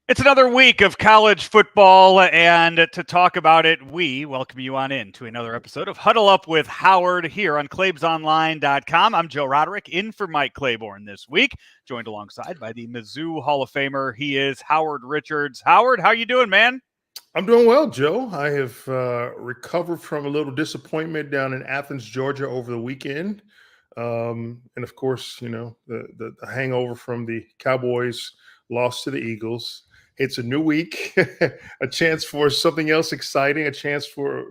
It's another week of college football, and to talk about it, we welcome you on in to another episode of Huddle Up with Howard here on ClaibsOnline.com. I'm Joe Roderick, in for Mike Claiborne this week, joined alongside by the Mizzou Hall of Famer. He is Howard Richards. Howard, how you doing, man? I'm doing well, Joe. I have recovered from a little disappointment down in Athens, Georgia over the weekend. And of course, the hangover from the Cowboys loss to the Eagles. It's a new week, a chance for something else exciting, a chance for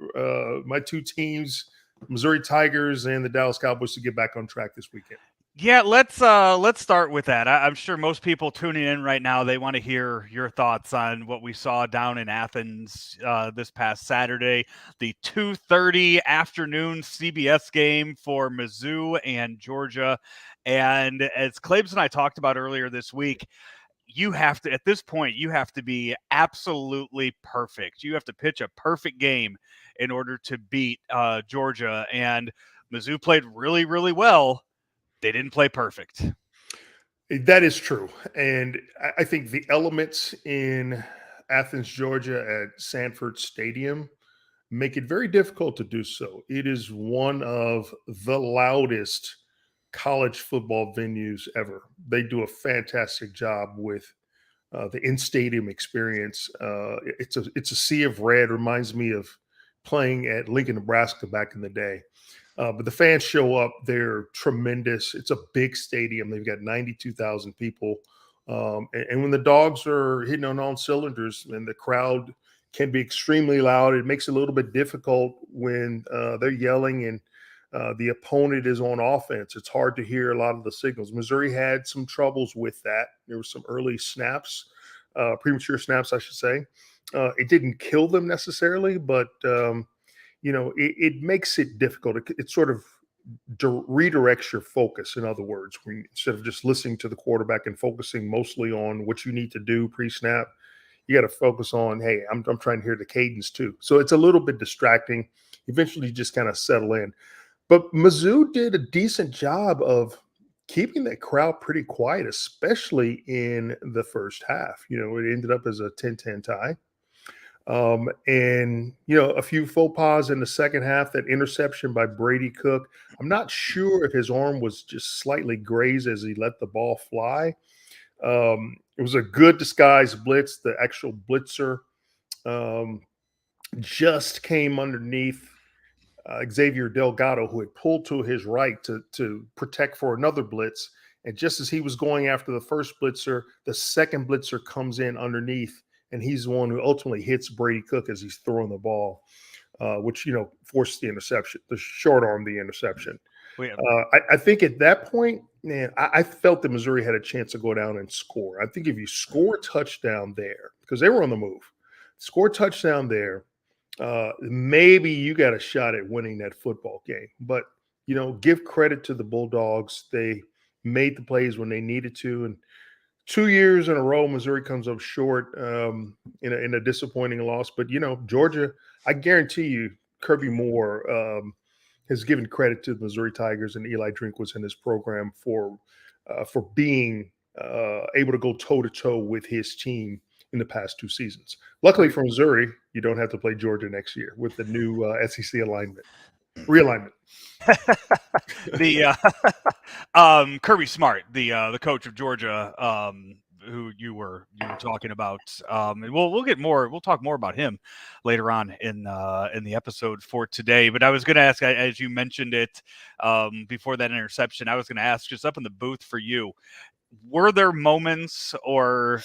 my two teams, Missouri Tigers and the Dallas Cowboys, to get back on track this weekend. Yeah, let's start with that. I'm sure most people tuning in right now, they want to hear your thoughts on what we saw down in Athens this past Saturday, the 2:30 afternoon CBS game for Mizzou and Georgia. And as Claibs and I talked about earlier this week, you have to, at this point, you have to be absolutely perfect. You have to pitch a perfect game in order to beat Georgia. And Mizzou played really, really well. They didn't play perfect. That is true. And I think the elements in Athens, Georgia at Sanford Stadium make it very difficult to do so. It is one of the loudest college football venues ever. They do a fantastic job with the in-stadium experience. It's a sea of red. Reminds me of playing at Lincoln, Nebraska back in the day. But the fans show up. They're tremendous. It's a big stadium. They've got 92,000 people. And when the Dogs are hitting on all cylinders and the crowd can be extremely loud, it makes it a little bit difficult when they're yelling and the opponent is on offense. It's hard to hear a lot of the signals. Missouri had some troubles with that. There were some early snaps, premature snaps, I should say. It didn't kill them necessarily, but it makes it difficult. It sort of redirects your focus. In other words, instead of just listening to the quarterback and focusing mostly on what you need to do pre-snap, you got to focus on, hey, I'm trying to hear the cadence too. So it's a little bit distracting. Eventually, you just kind of settle in. But Mizzou did a decent job of keeping that crowd pretty quiet, especially in the first half. It ended up as a 10-10 tie. And a few faux pas in the second half. That interception by Brady Cook, I'm not sure if his arm was just slightly grazed as he let the ball fly. It was a good disguised blitz. The actual blitzer just came underneath Xavier Delgado, who had pulled to his right to protect for another blitz. And just as he was going after the first blitzer, the second blitzer comes in underneath, and he's the one who ultimately hits Brady Cook as he's throwing the ball, which, forced the interception, the short arm, the interception. I think at that point, man, I felt that Missouri had a chance to go down and score. I think if you score a touchdown there, because they were on the move, score a touchdown there, maybe you got a shot at winning that football game. But, give credit to the Bulldogs. They made the plays when they needed to. And 2 years in a row, Missouri comes up short in a disappointing loss. But, Georgia, I guarantee you, Kirby Moore has given credit to the Missouri Tigers and Eli Drinkwitz in his program for being able to go toe-to-toe with his team in the past 2 seasons. Luckily for Missouri, you don't have to play Georgia next year with the new SEC realignment. Kirby Smart, the coach of Georgia, who you were talking about, and we'll talk more about him later on in the episode for today. But I was going to ask, as you mentioned it before that interception, I was going to ask, just up in the booth for you, were there moments, or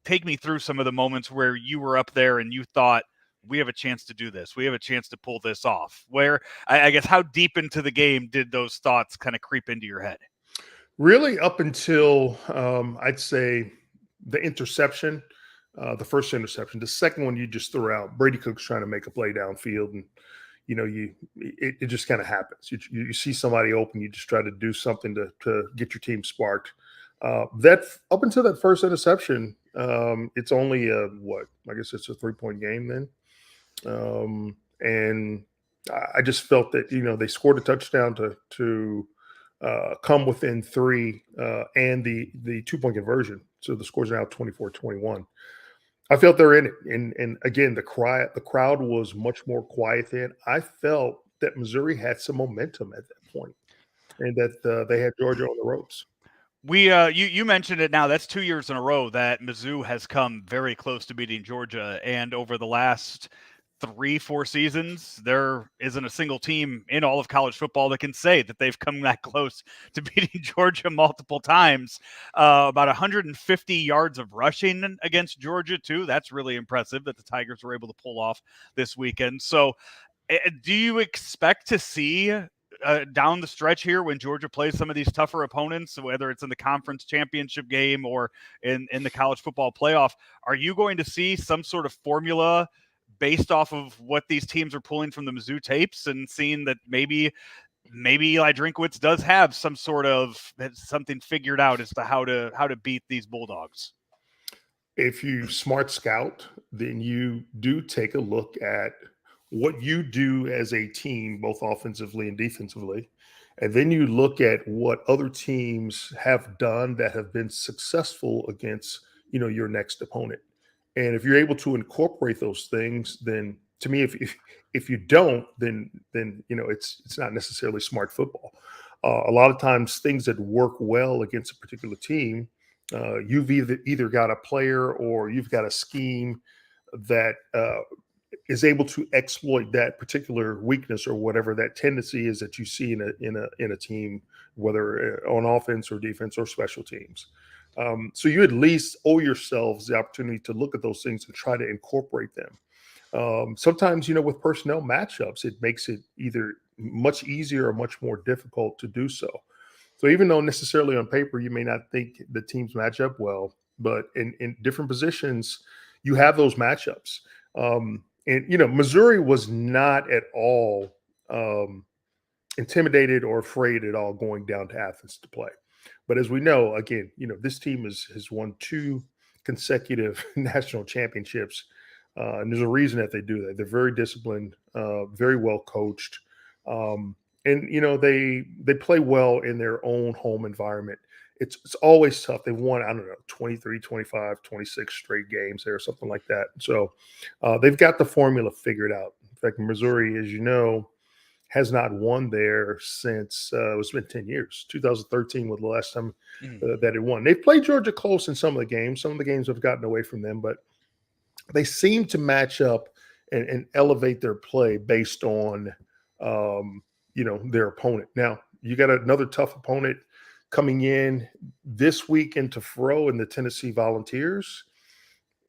take me through some of the moments where you were up there and you thought, we have a chance to do this, we have a chance to pull this off? Where, I guess, how deep into the game did those thoughts kind of creep into your head? Really up until I'd say the interception, the first interception. The second one you just threw out. Brady Cook's trying to make a play downfield, and it just kind of happens. You see somebody open, you just try to do something to get your team sparked. That up until that first interception, it's only I guess it's a 3-point game then, and I just felt that they scored a touchdown to come within 3 and the 2-point conversion. So the scores are now 24-21. I felt they're in it. And again, the crowd was much more quiet then. I felt that Missouri had some momentum at that point, and that they had Georgia on the ropes. You mentioned it now. That's 2 years in a row that Mizzou has come very close to beating Georgia, and over the last 3-4 seasons, there isn't a single team in all of college football that can say that they've come that close to beating Georgia multiple times. About 150 yards of rushing against Georgia too. That's really impressive that the Tigers were able to pull off this weekend. So, do you expect to see down the stretch here when Georgia plays some of these tougher opponents, whether it's in the conference championship game or in the college football playoff, are you going to see some sort of formula based off of what these teams are pulling from the Mizzou tapes and seeing that maybe Eli Drinkwitz does have some sort of something figured out as to how to beat these Bulldogs? If you smart scout, then you do take a look at what you do as a team, both offensively and defensively. And then you look at what other teams have done that have been successful against, your next opponent. And if you're able to incorporate those things, then to me, if you don't, then it's not necessarily smart football. A lot of times, things that work well against a particular team, you've either got a player or you've got a scheme that is able to exploit that particular weakness or whatever that tendency is that you see in a team, whether on offense or defense or special teams. So you at least owe yourselves the opportunity to look at those things and try to incorporate them. Sometimes, with personnel matchups, it makes it either much easier or much more difficult to do so. So even though necessarily on paper you may not think the teams match up well, but in different positions, you have those matchups. And Missouri was not at all intimidated or afraid at all going down to Athens to play. But as we know, again, this team has won 2 consecutive national championships, and there's a reason that they do that. They're very disciplined, very well coached, and they play well in their own home environment. It's always tough. They've won, I don't know, 23, 25, 26 straight games there or something like that. So they've got the formula figured out. In fact, Missouri, as you know, has not won there since it's been 10 years. 2013 was the last time that it won. They've played Georgia close in some of the games. Some of the games have gotten away from them, but they seem to match up and elevate their play based on, their opponent. Now, you got another tough opponent coming in this week into Fro in the Tennessee Volunteers.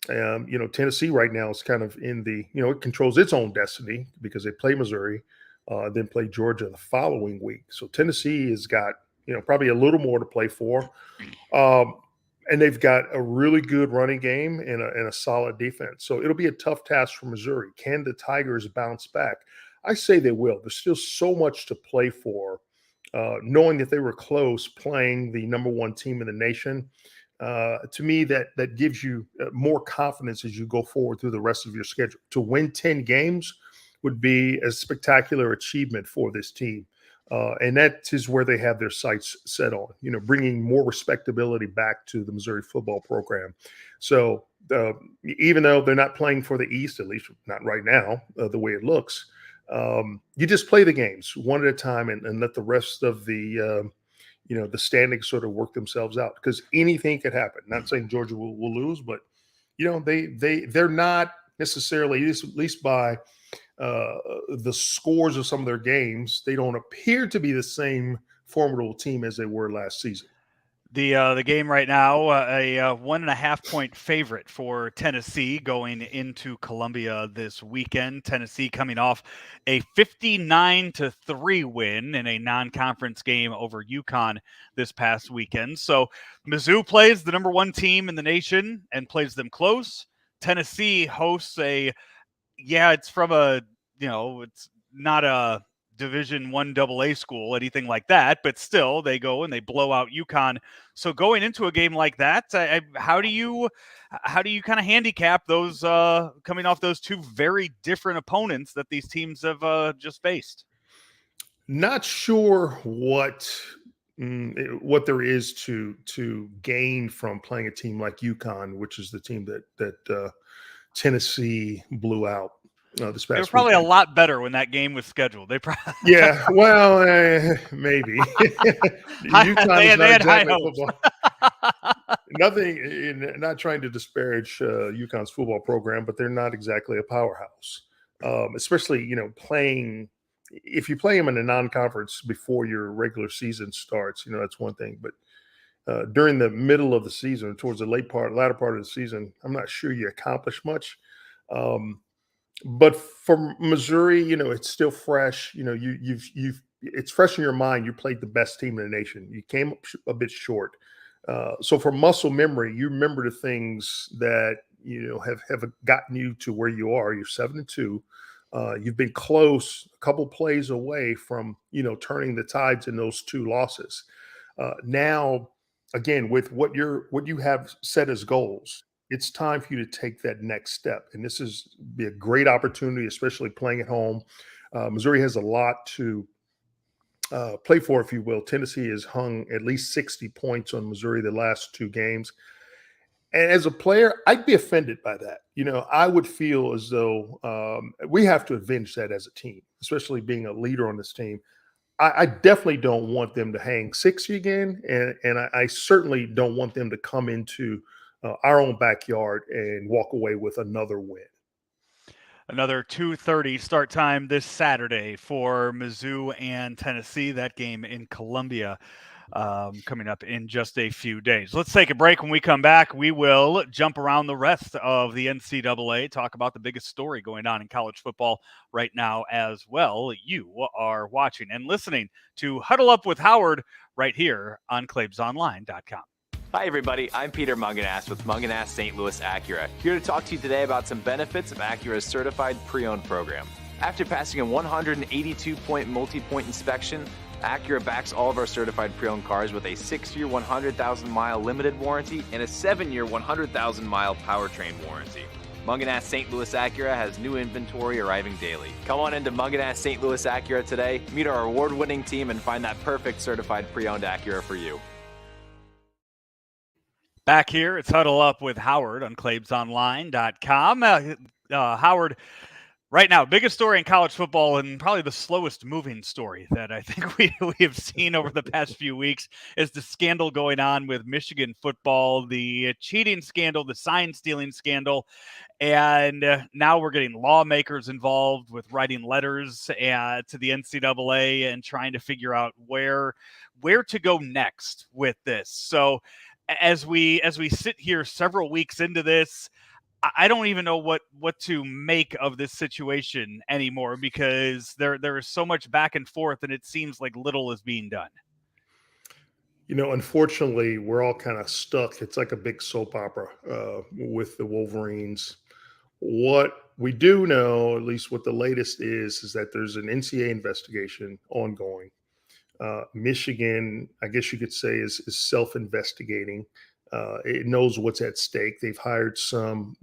Tennessee right now is kind of in the, it controls its own destiny because they play Missouri, then play Georgia the following week. So Tennessee has got, probably a little more to play for. And they've got a really good running game and a solid defense. So it'll be a tough task for Missouri. Can the Tigers bounce back? I say they will. There's still so much to play for. Knowing that they were close playing the number 1 team in the nation, to me, that gives you more confidence as you go forward through the rest of your schedule. To win 10 games would be a spectacular achievement for this team. And that is where they have their sights set on, bringing more respectability back to the Missouri football program. So even though they're not playing for the East, at least not right now, the way it looks, you just play the games one at a time and let the rest of the the standings sort of work themselves out, because anything could happen. Not saying Georgia will lose, but they're not necessarily, at least by the scores of some of their games, they don't appear to be the same formidable team as they were last season. The game right now, a 1.5 point favorite for Tennessee going into Columbia this weekend. Tennessee coming off a 59-3 win in a non-conference game over UConn this past weekend. So Mizzou plays the number 1 team in the nation and plays them close. Tennessee hosts it's from it's not a Division I AA school, anything like that, but still they go and they blow out UConn. So going into a game like that, how do you kind of handicap those coming off those 2 very different opponents that these teams have just faced? Not sure what what there is to gain from playing a team like UConn, which is the team that Tennessee blew out this They were past probably a weekend. lot better when that game was scheduled. They probably Yeah, well, maybe. UConn is they not had high exactly a hopes. football. Not trying to disparage UConn's football program, but they're not exactly a powerhouse. Especially, playing. If you play them in a non-conference before your regular season starts, that's one thing. But during the middle of the season, towards the latter part of the season, I'm not sure you accomplish much. But for Missouri, it's still fresh. It's fresh in your mind. You played the best team in the nation. You came up a bit short. So for muscle memory, you remember the things that have gotten you to where you are. You're 7-2. You've been close, a couple plays away from turning the tides in those two losses. Now, again, with what you have set as goals, it's time for you to take that next step. And this is be a great opportunity, especially playing at home. Missouri has a lot to play for, if you will. Tennessee has hung at least 60 points on Missouri the last two games. And as a player, I'd be offended by that. I would feel as though we have to avenge that as a team, especially being a leader on this team. I definitely don't want them to hang 60 again. And I certainly don't want them to come into our own backyard and walk away with another win. Another 2:30 start time this Saturday for Mizzou and Tennessee. That game in Columbia coming up in just a few days. Let's take a break. When we come back, we will jump around the rest of the NCAA, talk about the biggest story going on in college football right now as well. You are watching and listening to Huddle Up with Howard right here on ClaibsOnline.com. Hi everybody, I'm Peter Munganast with Munganast St. Louis Acura, here to talk to you today about some benefits of Acura's certified pre-owned program. After passing a 182-point multi-point inspection, Acura backs all of our certified pre-owned cars with a 6-year 100,000-mile limited warranty and a 7-year 100,000-mile powertrain warranty. Munganast St. Louis Acura has new inventory arriving daily. Come on into Munganast St. Louis Acura today, meet our award-winning team, and find that perfect certified pre-owned Acura for you. Back here, it's Huddle Up with Howard on ClaibsOnline.com. Howard, right now, biggest story in college football and probably the slowest moving story that I think we have seen over the past few weeks is the scandal going on with Michigan football, the cheating scandal, the sign stealing scandal. And now we're getting lawmakers involved with writing letters to the NCAA and trying to figure out where to go next with this. So as we sit here several weeks into this, I don't even know what to make of this situation anymore, because there is so much back and forth and it seems like little is being done. Unfortunately, we're all kind of stuck. It's like a big soap opera with the Wolverines. What we do know, at least what the latest is that there's an NCAA investigation ongoing. Michigan, I guess you could say, is self-investigating. It knows what's at stake. They've hired some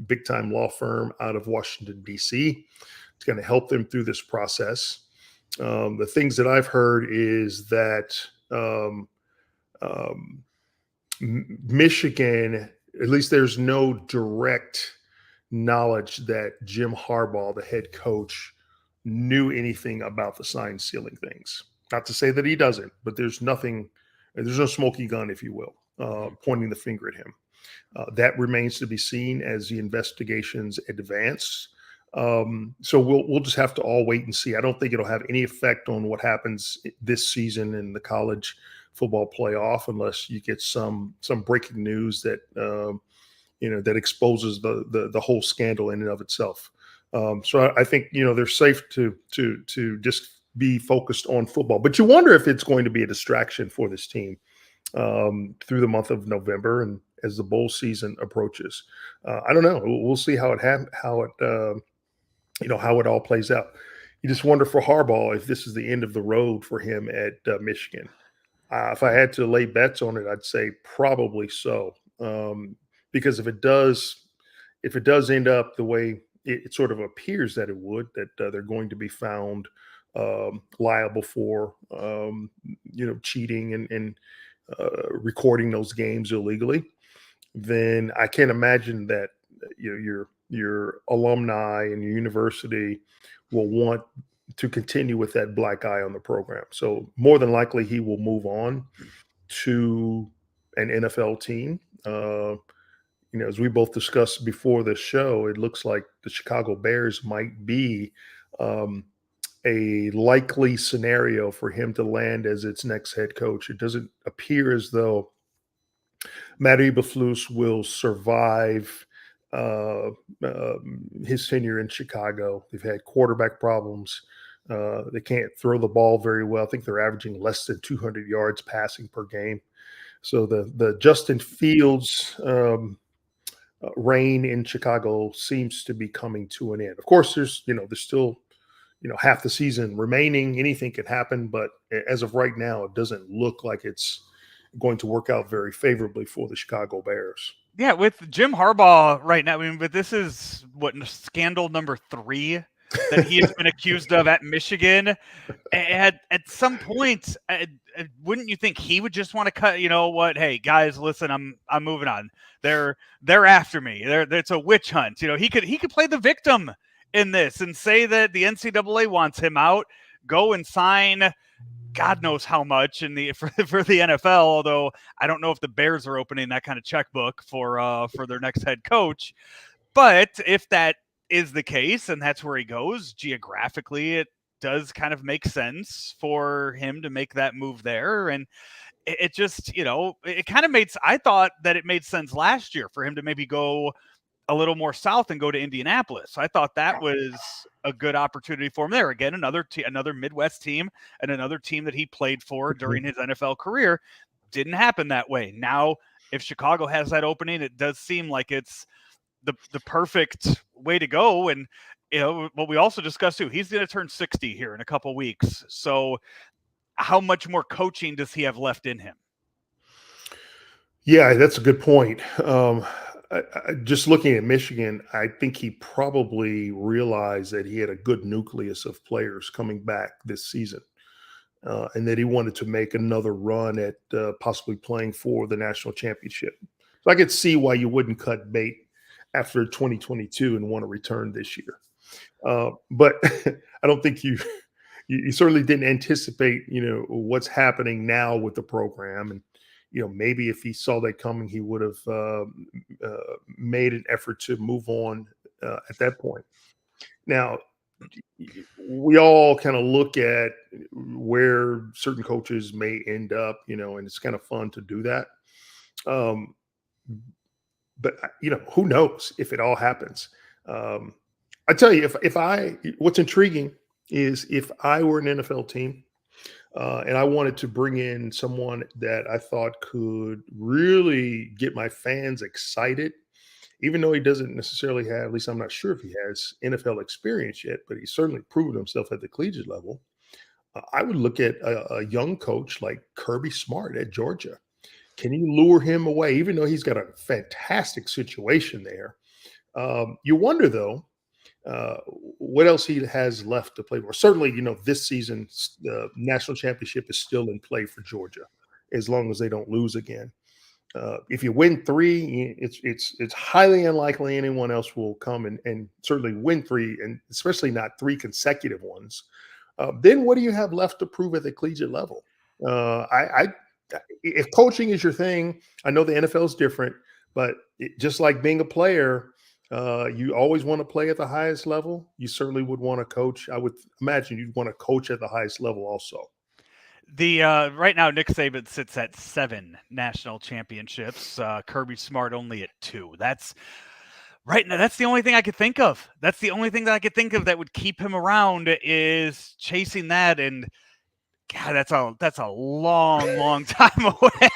big-time law firm out of Washington, D.C. It's going to help them through this process. The things that I've heard is that Michigan, at least there's no direct knowledge that Jim Harbaugh, the head coach, knew anything about the sign stealing things. Not to say that he doesn't, but there's no smoking gun, if you will, pointing the finger at him. That remains to be seen as the investigations advance. So we'll just have to all wait and see. I don't think it'll have any effect on what happens this season in the college football playoff, unless you get some breaking news that that exposes the whole scandal in and of itself. So I think they're safe to just be focused on football. But you wonder if it's going to be a distraction for this team through the month of November and as the bowl season approaches. I don't know. We'll see how it all plays out. You just wonder for Harbaugh if this is the end of the road for him at Michigan. If I had to lay bets on it, I'd say probably so. Because if it does end up the way it sort of appears that it would, that they're going to be found liable for cheating and recording those games illegally, then I can't imagine that your alumni and your university will want to continue with that black eye on the program. So more than likely, he will move on to an NFL team. As we both discussed before this show, it looks like the Chicago Bears might be a likely scenario for him to land as its next head coach. It doesn't appear as though Matt Eberflus will survive his tenure in Chicago. They've had quarterback problems. They can't throw the ball very well. I think they're averaging less than 200 yards passing per game. So the Justin Fields reign in Chicago seems to be coming to an end. Of course, there's still half the season remaining. Anything can happen, but as of right now, it doesn't look like it's going to work out very favorably for the Chicago Bears. Yeah, with Jim Harbaugh right now, but this is scandal number 3 that he has been accused of at Michigan. At some point, wouldn't you think he would just want to cut? You know what? Hey guys, listen, I'm moving on. They're after me. It's a witch hunt. He could play the victim in this and say that the NCAA wants him out. Go and sign God knows how much for the NFL. Although I don't know if the Bears are opening that kind of checkbook for their next head coach. But if that is the case and that's where he goes geographically, it does kind of make sense for him to make that move there. And it just, it kind of I thought that it made sense last year for him to maybe go a little more south and go to Indianapolis. I thought that was a good opportunity for him there. Again, another Midwest team and another team that he played for during his NFL career. Didn't happen that way. Now, if Chicago has that opening, it does seem like it's the perfect way to go. And what we also discussed too, he's going to turn 60 here in a couple weeks. So how much more coaching does he have left in him? Yeah, that's a good point. Just looking at Michigan, I think he probably realized that he had a good nucleus of players coming back this season, and that he wanted to make another run at possibly playing for the national championship. So I could see why you wouldn't cut bait after 2022 and want to return this year. But I don't think you certainly didn't anticipate, what's happening now with the program. And, maybe if he saw that coming, he would have made an effort to move on at that point. Now, we all kind of look at where certain coaches may end up, and it's kind of fun to do that. But who knows if it all happens? I tell you, what's intriguing is if I were an NFL team and I wanted to bring in someone that I thought could really get my fans excited, even though he doesn't necessarily have, at least I'm not sure if he has NFL experience yet, but he's certainly proven himself at the collegiate level. I would look at a young coach like Kirby Smart at Georgia. Can he lure him away, even though he's got a fantastic situation there? You wonder, though, what else he has left to play for. Certainly, this season, the national championship is still in play for Georgia, as long as they don't lose again. If you win 3, it's highly unlikely anyone else will come and certainly win 3, and especially not 3 consecutive ones. Then what do you have left to prove at the collegiate level? If coaching is your thing, I know the NFL is different, but just like being a player, you always want to play at the highest level. You certainly would want to coach. I would imagine you'd want to coach at the highest level also. The right now, Nick Saban sits at 7 national championships. Kirby Smart only at 2. That's right now. That's the only thing I could think of. That's the only thing that I could think of that would keep him around is chasing that. And God, that's a long time away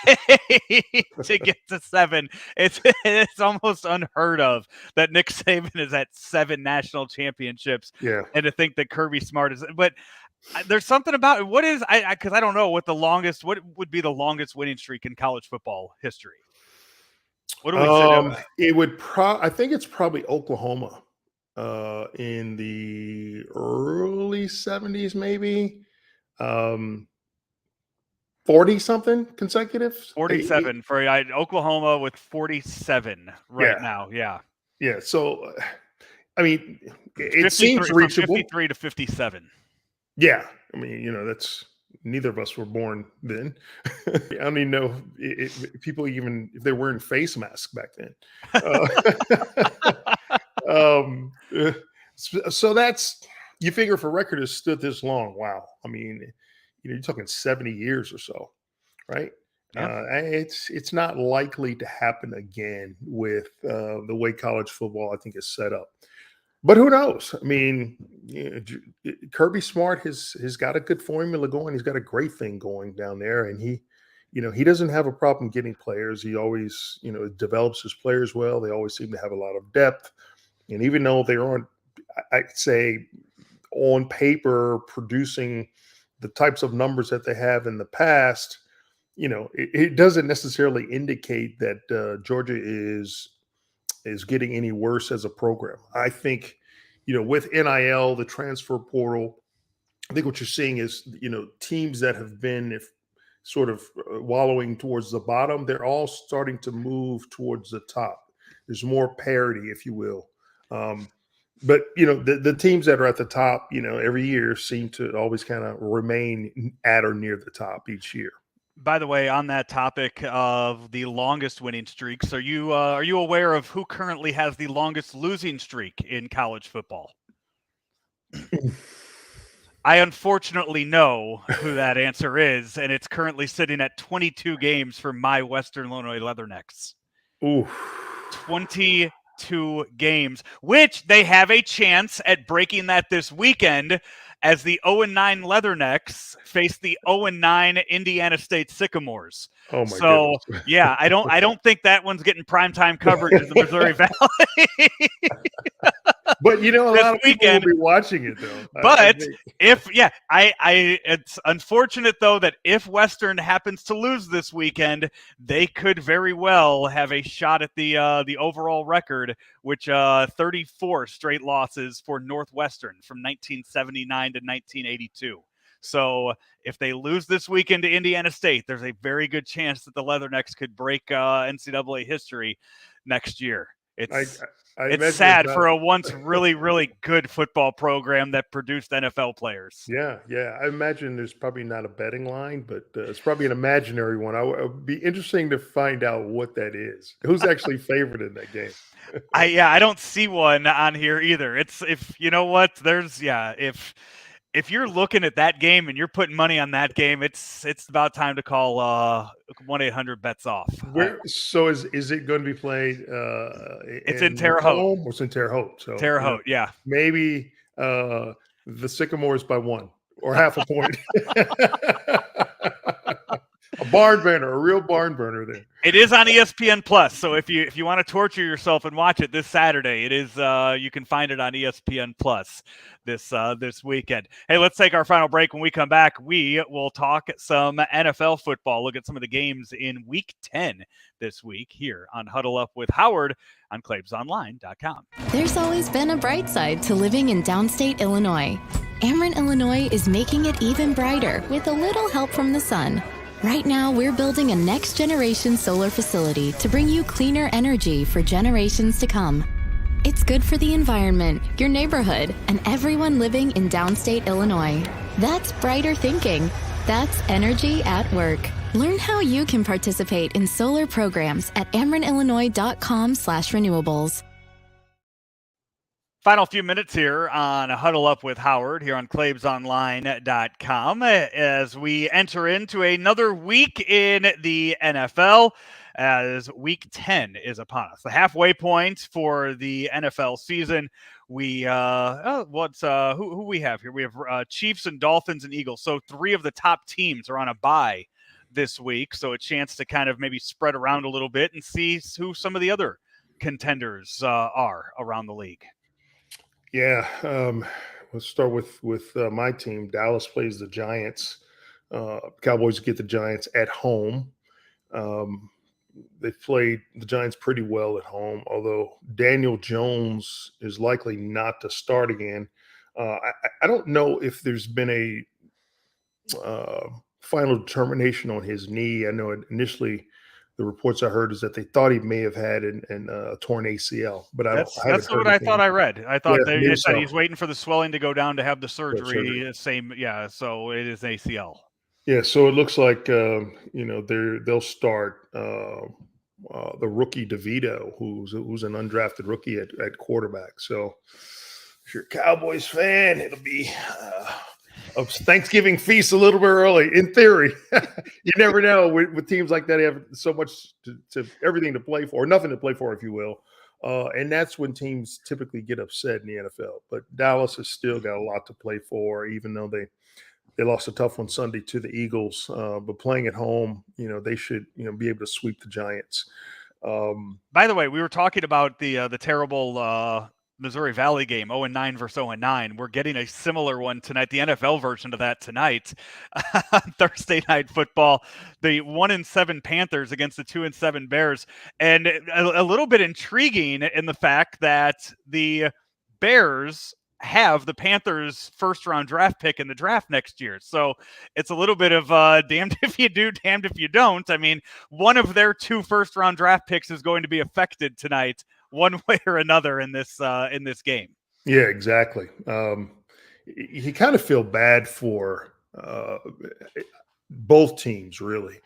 to get to 7. It's almost unheard of that Nick Saban is at 7 national championships. Yeah, and to think that Kirby Smart is, but there's something about it. What is because I don't know what would be the longest winning streak in college football history. What do we say? It would I think it's probably Oklahoma in the early 70s, maybe. 40-something consecutive? 47 for Oklahoma with 47 right now. Yeah. Yeah. So, I mean, it 53 seems reachable. 53 to 57. Yeah. I mean, that's neither of us were born then. I don't even know if people even if they're wearing face masks back then. So that's you figure if a record has stood this long. Wow. I mean, you're talking 70 years or so, right? Yeah. It's not likely to happen again with the way college football, I think, is set up. But who knows? I mean, Kirby Smart has got a good formula going. He's got a great thing going down there, and he doesn't have a problem getting players. He always, develops his players well. They always seem to have a lot of depth, and even though they aren't, I'd say, on paper producing the types of numbers that they have in the past, it doesn't necessarily indicate that Georgia is getting any worse as a program. I think, with NIL, the transfer portal, I think what you're seeing is, teams that have been sort of wallowing towards the bottom, they're all starting to move towards the top. There's more parity, if you will. But, the teams that are at the top, every year seem to always kind of remain at or near the top each year. By the way, on that topic of the longest winning streaks, are you aware of who currently has the longest losing streak in college football? I unfortunately know who that answer is, and it's currently sitting at 22 games for my Western Illinois Leathernecks. Ooh. 22 games, which they have a chance at breaking that this weekend as the 0-9 Leathernecks face the 0-9 Indiana State Sycamores. Oh my goodness. Yeah, I don't think that one's getting primetime coverage in the Missouri Valley. But a lot of people will be watching it though. But it's unfortunate though that if Western happens to lose this weekend, they could very well have a shot at the overall record, which 34 straight losses for Northwestern from 1979 to 1982. So if they lose this weekend to Indiana State, there's a very good chance that the Leathernecks could break NCAA history next year. It's sad for a once really, really good football program that produced NFL players. Yeah. I imagine there's probably not a betting line, but it's probably an imaginary one. It would be interesting to find out what that is. Who's actually favored in that game? I don't see one on here either. If you're looking at that game and you're putting money on that game, it's about time to call 1-800-BETS off. So is it going to be played? It's in Terre Haute. It's in Terre Haute. So Terre Haute, yeah. Maybe the Sycamores by 1 or half a point. A barn burner, a real barn burner there. It is on ESPN Plus, so if you want to torture yourself and watch it this Saturday, it is you can find it on ESPN Plus this weekend. Hey, let's take our final break. When we come back, we will talk some NFL football, look at some of the games in Week 10 this week here on Huddle Up with Howard on ClaibsOnline.com. There's always been a bright side to living in downstate Illinois. Ameren, Illinois is making it even brighter with a little help from the sun. Right now, we're building a next-generation solar facility to bring you cleaner energy for generations to come. It's good for the environment, your neighborhood, and everyone living in downstate Illinois. That's brighter thinking. That's energy at work. Learn how you can participate in solar programs at amerenillinois.com/renewables. Final few minutes here on Huddle Up with Howard here on ClaibsOnline.com as we enter into another week in the NFL as Week 10 is upon us. The halfway point for the NFL season. We who we have here? We have Chiefs and Dolphins and Eagles. So 3 of the top teams are on a bye this week. So a chance to kind of maybe spread around a little bit and see who some of the other contenders are around the league. Yeah, let's start with my team. Dallas plays the Giants. Cowboys get the Giants at home. They played the Giants pretty well at home, although Daniel Jones is likely not to start again. I don't know if there's been a final determination on his knee. I know initially the reports I heard is that they thought he may have had a torn ACL, but I haven't heard what I thought I read. I thought they said he's waiting for the swelling to go down to have the surgery. Same, yeah. So it is ACL. Yeah, so it looks like they'll start the rookie DeVito, who's an undrafted rookie at quarterback. So if you're a Cowboys fan, it'll be a Thanksgiving feast a little bit early, in theory. You never know with teams like that. They have so much to everything to play for, nothing to play for, if you will. And that's when teams typically get upset in the NFL. But Dallas has still got a lot to play for, even though they lost a tough one Sunday to the Eagles. But playing at home, they should be able to sweep the Giants. By the way, we were talking about the terrible Missouri Valley game, 0-9 versus 0-9. We're getting a similar one tonight, the NFL version of that tonight. Thursday Night Football, the 1-7 Panthers against the 2-7 Bears. And a little bit intriguing in the fact that the Bears have the Panthers' first-round draft pick in the draft next year. So it's a little bit of damned if you do, damned if you don't. I mean, one of their 2 first-round draft picks is going to be affected tonight, one way or another, in this game. Yeah, exactly. You kind of feel bad for both teams, really.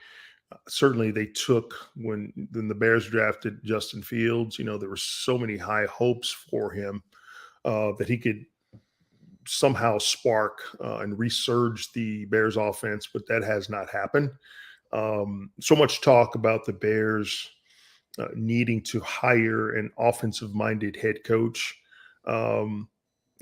Certainly, they took when the Bears drafted Justin Fields. There were so many high hopes for him. That he could somehow spark and resurge the Bears offense, but that has not happened. So much talk about the Bears needing to hire an offensive-minded head coach. And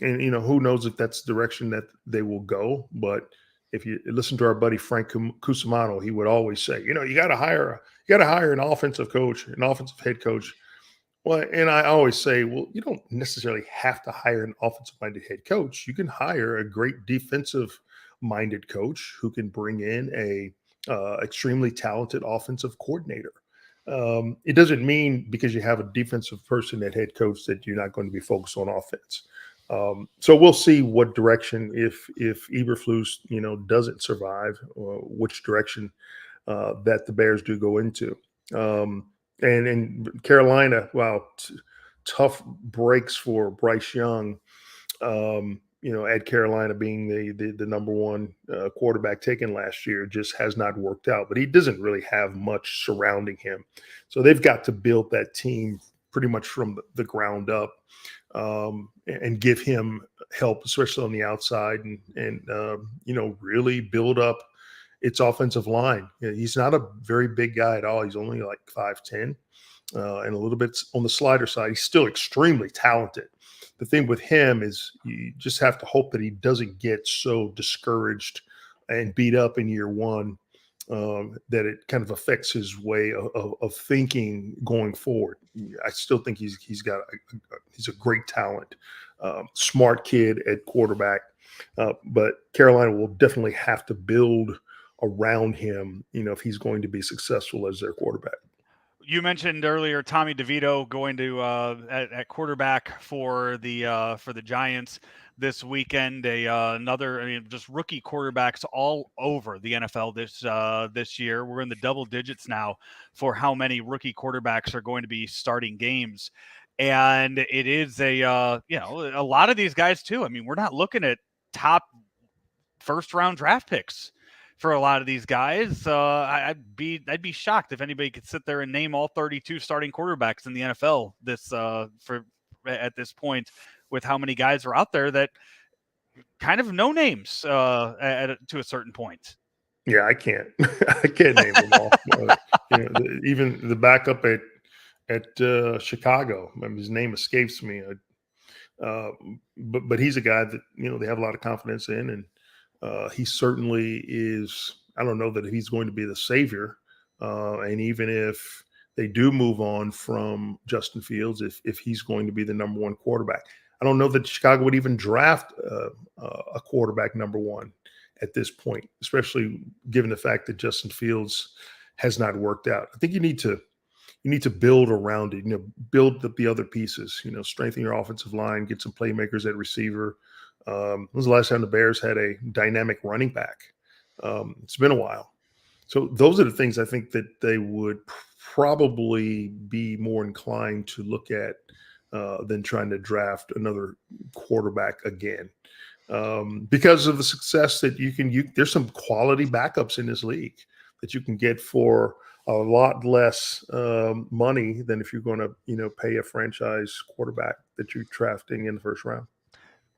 who knows if that's the direction that they will go. But if you listen to our buddy Frank Cusimano, he would always say, you got to hire an offensive coach, an offensive head coach. Well, and I always say, well, you don't necessarily have to hire an offensive-minded head coach. You can hire a great defensive-minded coach who can bring in a extremely talented offensive coordinator. It doesn't mean because you have a defensive person at head coach that you're not going to be focused on offense. So we'll see what direction, if Eberflus, doesn't survive, which direction that the Bears do go into. And in Carolina, wow, tough breaks for Bryce Young. At Carolina being the number one quarterback taken last year just has not worked out. But he doesn't really have much surrounding him, so they've got to build that team pretty much from the ground up and give him help, especially on the outside, and really build up its offensive line. He's not a very big guy at all. He's only like 5'10", and a little bit on the slider side. He's still extremely talented. The thing with him is you just have to hope that he doesn't get so discouraged and beat up in year one that it kind of affects his way of thinking going forward. I still think he's a great talent, smart kid at quarterback, but Carolina will definitely have to build around him, if he's going to be successful as their quarterback. You mentioned earlier Tommy DeVito going to at quarterback for the Giants this weekend. Just rookie quarterbacks all over the NFL this year. We're in the double digits now for how many rookie quarterbacks are going to be starting games, and it is a lot of these guys too. I mean, we're not looking at top first round draft picks for a lot of these guys. I'd be shocked if anybody could sit there and name all 32 starting quarterbacks in the NFL at this point, with how many guys are out there that kind of no names to a certain point. Yeah, I can't name them all. Even the backup at Chicago, his name escapes me. But he's a guy that they have a lot of confidence in, and he certainly is. I don't know that he's going to be the savior. And even if they do move on from Justin Fields, if he's going to be the number one quarterback, I don't know that Chicago would even draft a quarterback number one at this point, especially given the fact that Justin Fields has not worked out. I think you need to build around it, build up the other pieces, strengthen your offensive line, get some playmakers at receiver. When was the last time the Bears had a dynamic running back? It's been a while. So those are the things I think that they would probably be more inclined to look at than trying to draft another quarterback again. Because of the success that there's some quality backups in this league that you can get for a lot less money than if you're going to, pay a franchise quarterback that you're drafting in the first round.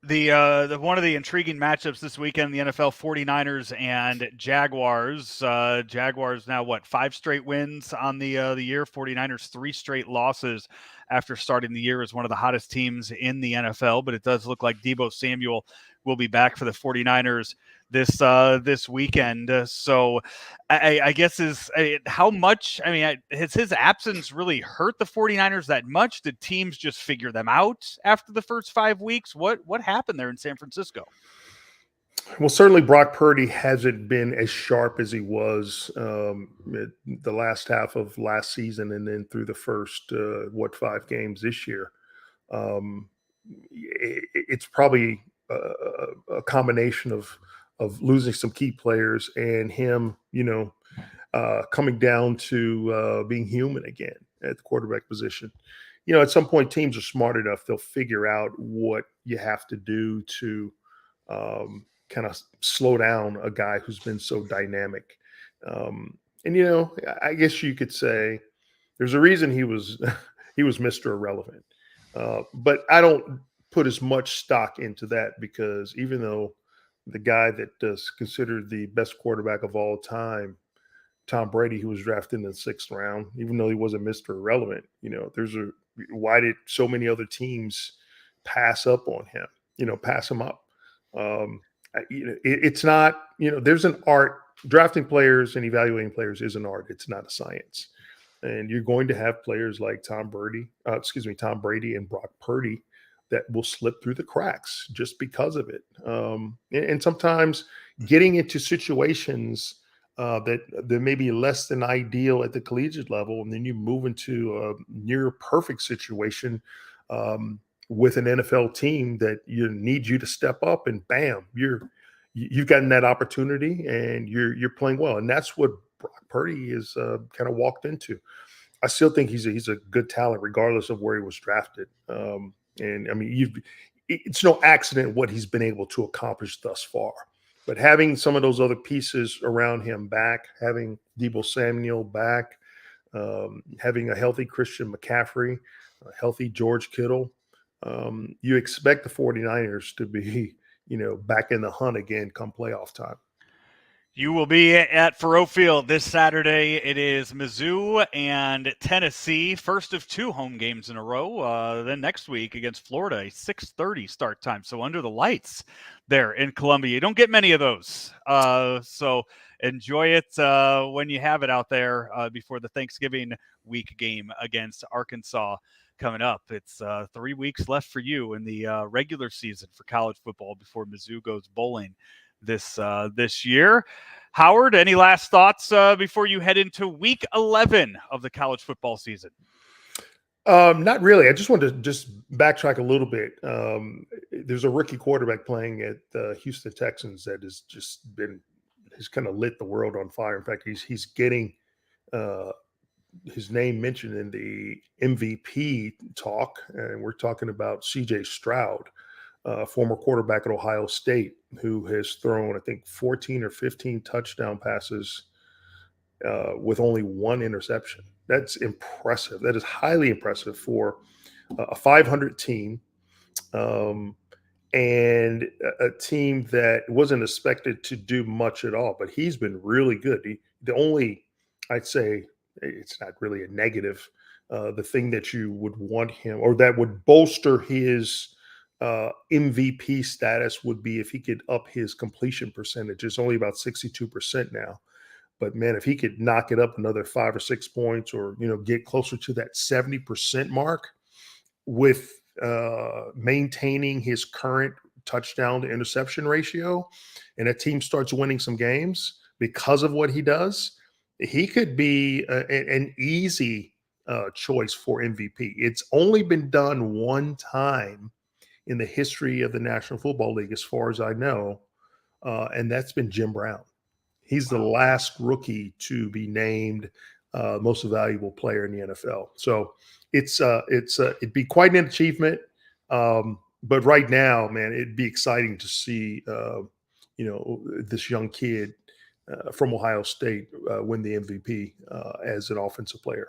The one of the intriguing matchups this weekend, the NFL 49ers and Jaguars. Jaguars now 5 straight wins on the year. 49ers 3 straight losses after starting the year as one of the hottest teams in the NFL. But it does look like Deebo Samuel will be back for the 49ers this weekend. So I guess how much, has his absence really hurt the 49ers that much? Did teams just figure them out after the first 5 weeks? What happened there in San Francisco? Well, certainly Brock Purdy hasn't been as sharp as he was the last half of last season and then through the first, 5 games this year. It's probably a combination of losing some key players and him, coming down to being human again at the quarterback position. At some point, teams are smart enough; they'll figure out what you have to do to kind of slow down a guy who's been so dynamic. I guess you could say there's a reason he was Mr. Irrelevant, but I don't put as much stock into that because even though the guy that is considered the best quarterback of all time, Tom Brady, who was drafted in the 6th round, even though he wasn't Mr. Irrelevant, why did so many other teams pass up on him, pass him up? It's not, there's an art. Drafting players and evaluating players is an art. It's not a science. And you're going to have players like Tom Brady and Brock Purdy that will slip through the cracks just because of it. And sometimes getting into situations that may be less than ideal at the collegiate level, and then you move into a near perfect situation with an NFL team that needs you to step up, and bam, you've gotten that opportunity and you're playing well. And that's what Brock Purdy is kind of walked into. I still think he's a good talent regardless of where he was drafted. It's no accident what he's been able to accomplish thus far. But having some of those other pieces around him back, having Deebo Samuel back, having a healthy Christian McCaffrey, a healthy George Kittle, you expect the 49ers to be, back in the hunt again come playoff time. You will be at Faurot Field this Saturday. It is Mizzou and Tennessee, first of 2 home games in a row. Then next week against Florida, a 6:30 start time. So under the lights there in Columbia. You don't get many of those. So enjoy it when you have it out there before the Thanksgiving week game against Arkansas coming up. It's 3 weeks left for you in the regular season for college football before Mizzou goes bowling this year. Howard, any last thoughts before you head into week 11 of the college football season? Not really. I just wanted to backtrack a little bit. There's a rookie quarterback playing at the Houston Texans that has kind of lit the world on fire. In fact, he's getting his name mentioned in the MVP talk, and we're talking about C.J. Stroud, former quarterback at Ohio State, who has thrown, I think, 14 or 15 touchdown passes with only 1 interception. That's impressive. That is highly impressive for a 500 team and a team that wasn't expected to do much at all, but he's been really good. I'd say it's not really a negative. The thing that you would want him, or that would bolster his MVP status, would be if he could up his completion percentage. It's only about 62% now. But man, if he could knock it up another 5 or 6 points, or get closer to that 70% mark with maintaining his current touchdown to interception ratio, and a team starts winning some games because of what he does, he could be an easy choice for MVP. It's only been done one time in the history of the National Football League, as far as I know, and that's been Jim Brown. He's the last rookie to be named most valuable player in the NFL. So it'd be quite an achievement. But right now, man, it'd be exciting to see, this young kid from Ohio State win the MVP as an offensive player.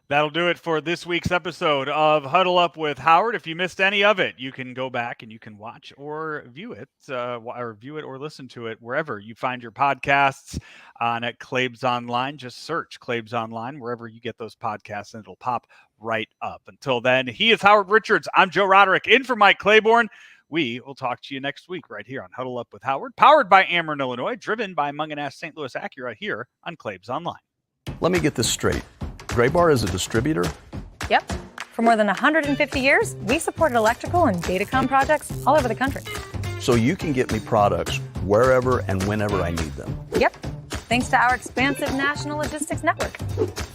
That'll do it for this week's episode of Huddle Up with Howard. If you missed any of it, you can go back and you can watch or view it, or listen to it wherever you find your podcasts at Claibs Online. Just search Claibs Online wherever you get those podcasts, and it'll pop right up. Until then, he is Howard Richards. I'm Joe Roderick, in for Mike Claiborne. We will talk to you next week right here on Huddle Up with Howard, powered by Ameren, Illinois, driven by Munganass St. Louis Acura here on Claibs Online. Let me get this straight. Graybar is a distributor? Yep. For more than 150 years, we supported electrical and datacom projects all over the country. So you can get me products wherever and whenever I need them? Yep. Thanks to our expansive national logistics network.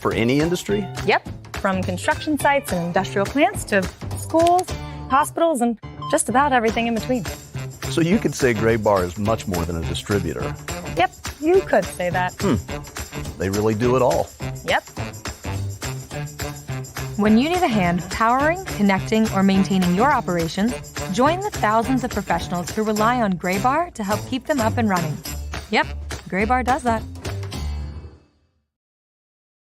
For any industry? Yep. From construction sites and industrial plants to schools, hospitals, and just about everything in between. So you could say Graybar is much more than a distributor? Yep. You could say that. They really do it all. Yep. When you need a hand powering, connecting, or maintaining your operations, join the thousands of professionals who rely on Graybar to help keep them up and running. Yep, Graybar does that.